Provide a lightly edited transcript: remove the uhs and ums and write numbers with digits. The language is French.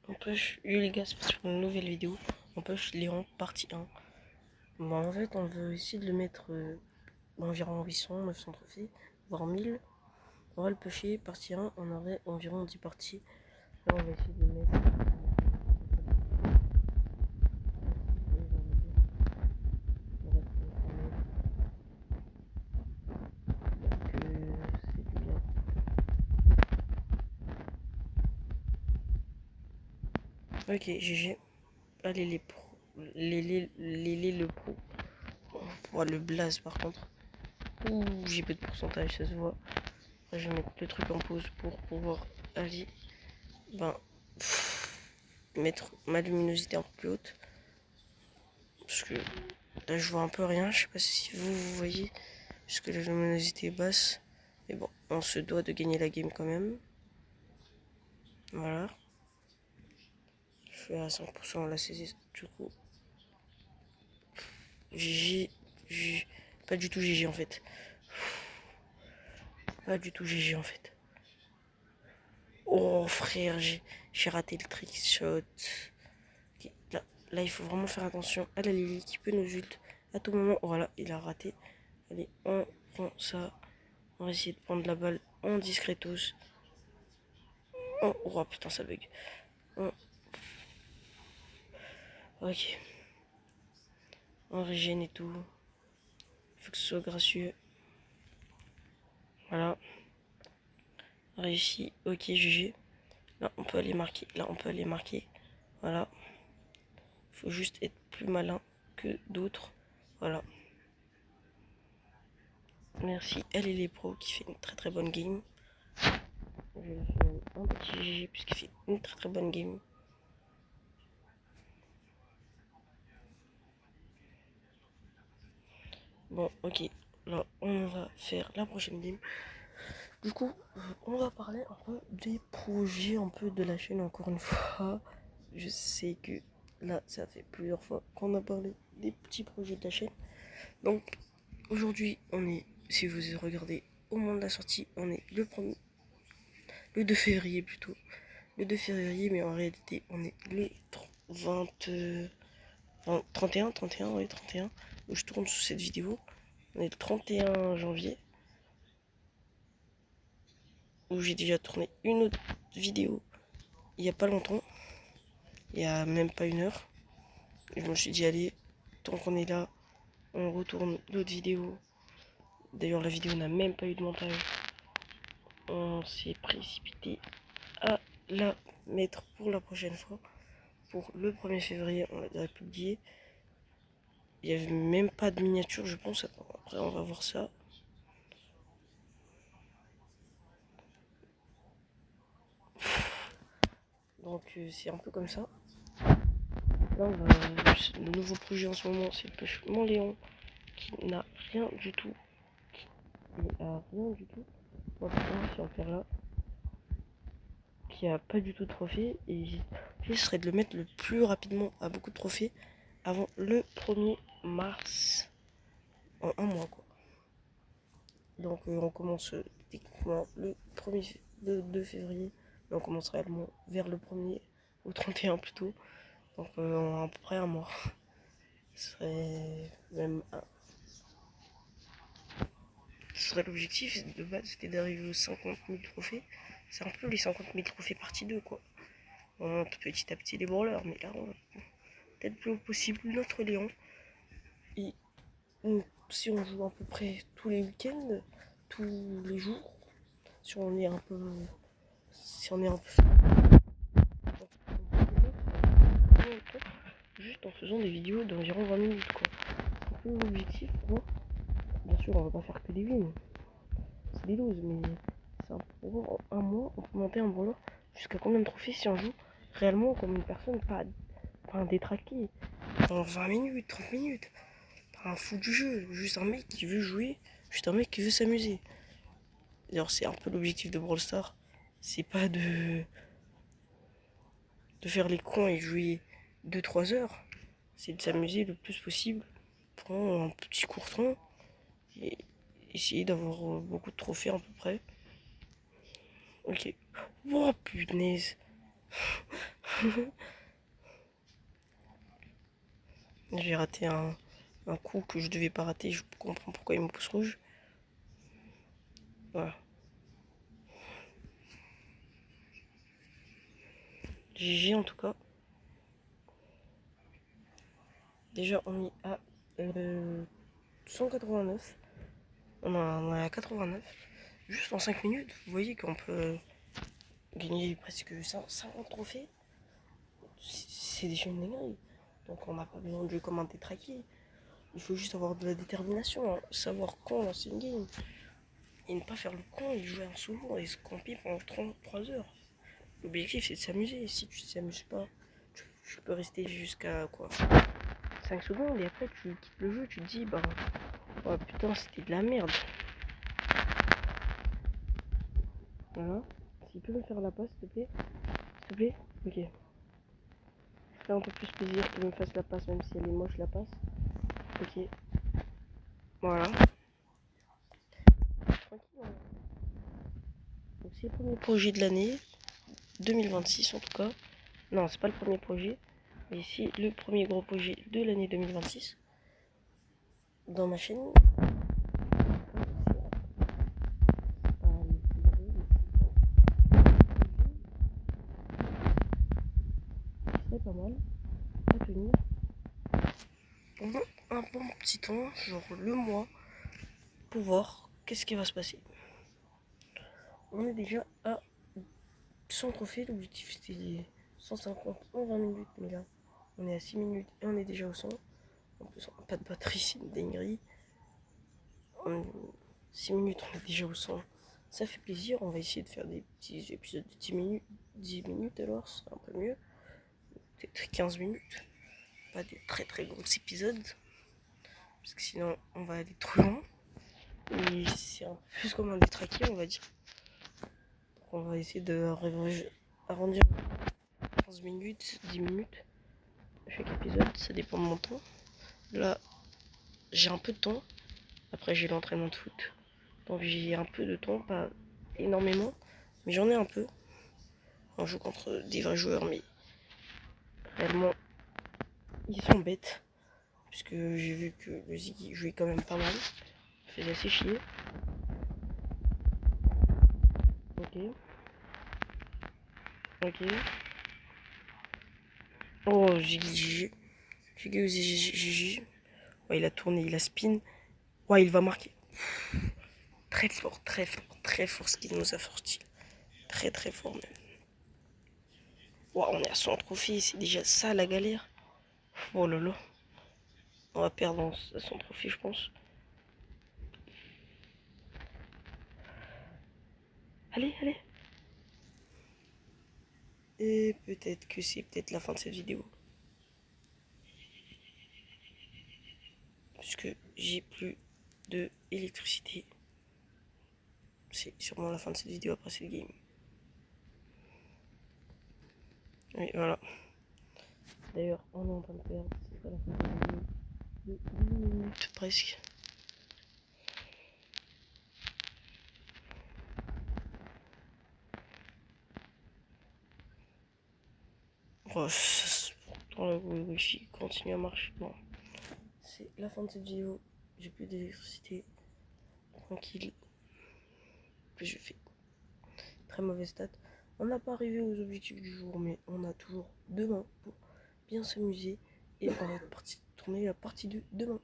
Empêche Uligas sur une nouvelle vidéo. Empêche Léon partie 1. Bah, en fait, on veut essayer de le mettre environ 800, 900 trophées, voire 1000. On va le pêcher, partie 1. On aurait environ 10 parties. Là, on va essayer de le mettre. Ok, GG. Allez, les pros. Les le pro. On le blaze par contre. Ouh, j'ai peu de pourcentage, ça se voit. Après, je vais mettre le truc en pause pour pouvoir aller. Mettre ma luminosité un peu plus haute. Parce que là, je vois un peu rien. Je sais pas si vous voyez. Parce que la luminosité est basse. Mais bon, on se doit de gagner la game quand même. Voilà. Je suis à 5% la saisie du coup. GG. Pas du tout GG en fait. Pas du tout GG en fait. Oh frère, j'ai raté le trick shot. Okay, là, il faut vraiment faire attention à la Lily qui peut nous ult à tout moment. Voilà, il a raté. Allez, on prend ça. On va essayer de prendre la balle en discretos. Oh putain, ça bug. Ok. On régène et tout. Il faut que ce soit gracieux. Voilà. Réussi. Ok, GG. Là, on peut aller marquer. Là, on peut aller marquer. Voilà. Il faut juste être plus malin que d'autres. Voilà. Merci. Elle est les pros qui fait une très bonne game. Je vais faire un petit GG puisqu'il fait une très bonne game. Bon, ok. Là, on va faire la prochaine game. Du coup, on va parler un peu des projets un peu de la chaîne encore une fois. Je sais que là, ça fait plusieurs fois qu'on a parlé des petits projets de la chaîne. Donc, aujourd'hui, on est, si vous regardez au moment de la sortie, on est le 2 février plutôt. Le 2 février, mais en réalité, on est le 31, oui, 31, où je tourne sous cette vidéo. On est le 31 janvier, où j'ai déjà tourné une autre vidéo il n'y a pas longtemps, il n'y a même pas une heure. Et je me suis dit, allez, tant qu'on est là, on retourne l'autre vidéo. D'ailleurs, la vidéo n'a même pas eu de montage. On s'est précipité à la mettre pour la prochaine fois. Pour le 1er février, on l'a publié. Il n'y avait même pas de miniature, je pense. Attends, après, on va voir ça. Donc, c'est un peu comme ça. Là, le nouveau projet en ce moment, c'est le pêchement Léon, qui n'a rien du tout. Moi, je vais faire là. Qui a pas du tout de trophée. Et l'idée serait de le mettre le plus rapidement à beaucoup de trophées avant le 1er mars. En un mois, quoi. Donc, on commence techniquement le 2 février. Mais on commence réellement vers le 1er au 31 plutôt. Donc, en à peu près un mois. Ce serait même ce serait l'objectif de base, c'était d'arriver aux 50 000 trophées. C'est un peu les 50 000 trophées partie 2, quoi. On monte petit à petit les branleurs, mais là, on va peut-être le plus possible notre Léon. Et si on joue à peu près tous les week-ends, tous les jours, si on est un peu. Juste en faisant des vidéos d'environ 20 minutes, quoi. C'est un peu l'objectif pour moi. Bien sûr, on va pas faire que des wins. C'est des loses, mais c'est pour un mois, on peut monter un branleur jusqu'à combien de trophées si on joue réellement comme une personne, pas un détraqué, en 20 minutes, 30 minutes, pas un fou du jeu, juste un mec qui veut jouer, juste un mec qui veut s'amuser. D'ailleurs, c'est un peu l'objectif de Brawl Stars, c'est pas de faire les cons et jouer 2-3 heures, c'est de s'amuser le plus possible, prendre un petit court temps et essayer d'avoir beaucoup de trophées à peu près. Ok. Oh punaise. J'ai raté un coup que je devais pas rater. Je comprends pourquoi il me pousse rouge. Voilà. GG en tout cas. Déjà on est à 189. On est à 89. Juste en 5 minutes, vous voyez qu'on peut gagner presque 50 trophées. C'est déjà une dinguerie. Donc on n'a pas besoin de jouer comme un détraqué. Il faut juste avoir de la détermination, hein. Savoir quand lancer une game. Et ne pas faire le con et jouer un solo et se camper pendant 33 heures. L'objectif c'est de s'amuser. Si tu ne t'amuses pas, tu peux rester jusqu'à quoi 5 secondes et après tu quittes le jeu, tu te dis bah oh putain c'était de la merde. Voilà. S'il peut me faire la passe s'il te plaît. S'il te plaît. Ok. Ça fait un peu plus plaisir qu'il me fasse la passe même si elle est moche la passe. Ok. Voilà. Tranquille. Hein. Donc c'est le premier projet de l'année. 2026 en tout cas. Non, c'est pas le premier projet. Mais c'est le premier gros projet de l'année 2026. Dans ma chaîne. C'est pas mal à tenir. Pendant un bon petit temps, genre le mois, pour voir qu'est-ce qui va se passer. On est déjà à 100 trophées, l'objectif c'était 150 en 20 minutes, mais là on est à 6 minutes et on est déjà au 100. En plus on n'a pas de batterie, c'est une dinguerie. En 6 minutes on est déjà au 100. Ça fait plaisir, on va essayer de faire des petits épisodes de 10 minutes alors, ce sera un peu mieux. Peut-être 15 minutes, pas des très très gros épisodes, parce que sinon on va aller trop loin. Et c'est un peu plus comme un détraqué on va dire. Donc on va essayer de arrondir 15 minutes, 10 minutes chaque épisode, ça dépend de mon temps. Là, j'ai un peu de temps. Après, j'ai l'entraînement de foot. Donc j'ai un peu de temps, pas énormément, mais j'en ai un peu. On joue contre des vrais joueurs, mais réellement, ils sont bêtes. Puisque j'ai vu que le Ziggy jouait quand même pas mal. Il faisait assez chier. Ok. Ok. Oh, Ziggy. Ziggy. Ouais, il a tourné, il a spin. Ouais, il va marquer. Très fort, très fort, très fort ce qu'il nous a sorti. Très très fort même. Wow, on est à 100 trophées, c'est déjà ça la galère. Oh là là. On va perdre à 100 trophées je pense. Allez, allez. Et peut-être que c'est peut-être la fin de cette vidéo. Puisque j'ai plus de électricité. C'est sûrement la fin de cette vidéo après cette game. Oui, voilà. D'ailleurs, on est en train de perdre. C'est pas la fin de la vidéo. De 10 minutes presque. Oh, pourtant le wifi continue à marcher. Bon, c'est la fin de cette vidéo. J'ai plus d'électricité. Tranquille. Je fais très mauvaise stat. On n'a pas arrivé aux objectifs du jour, mais on a toujours demain pour bien s'amuser. Et on va tourner la partie 2 demain.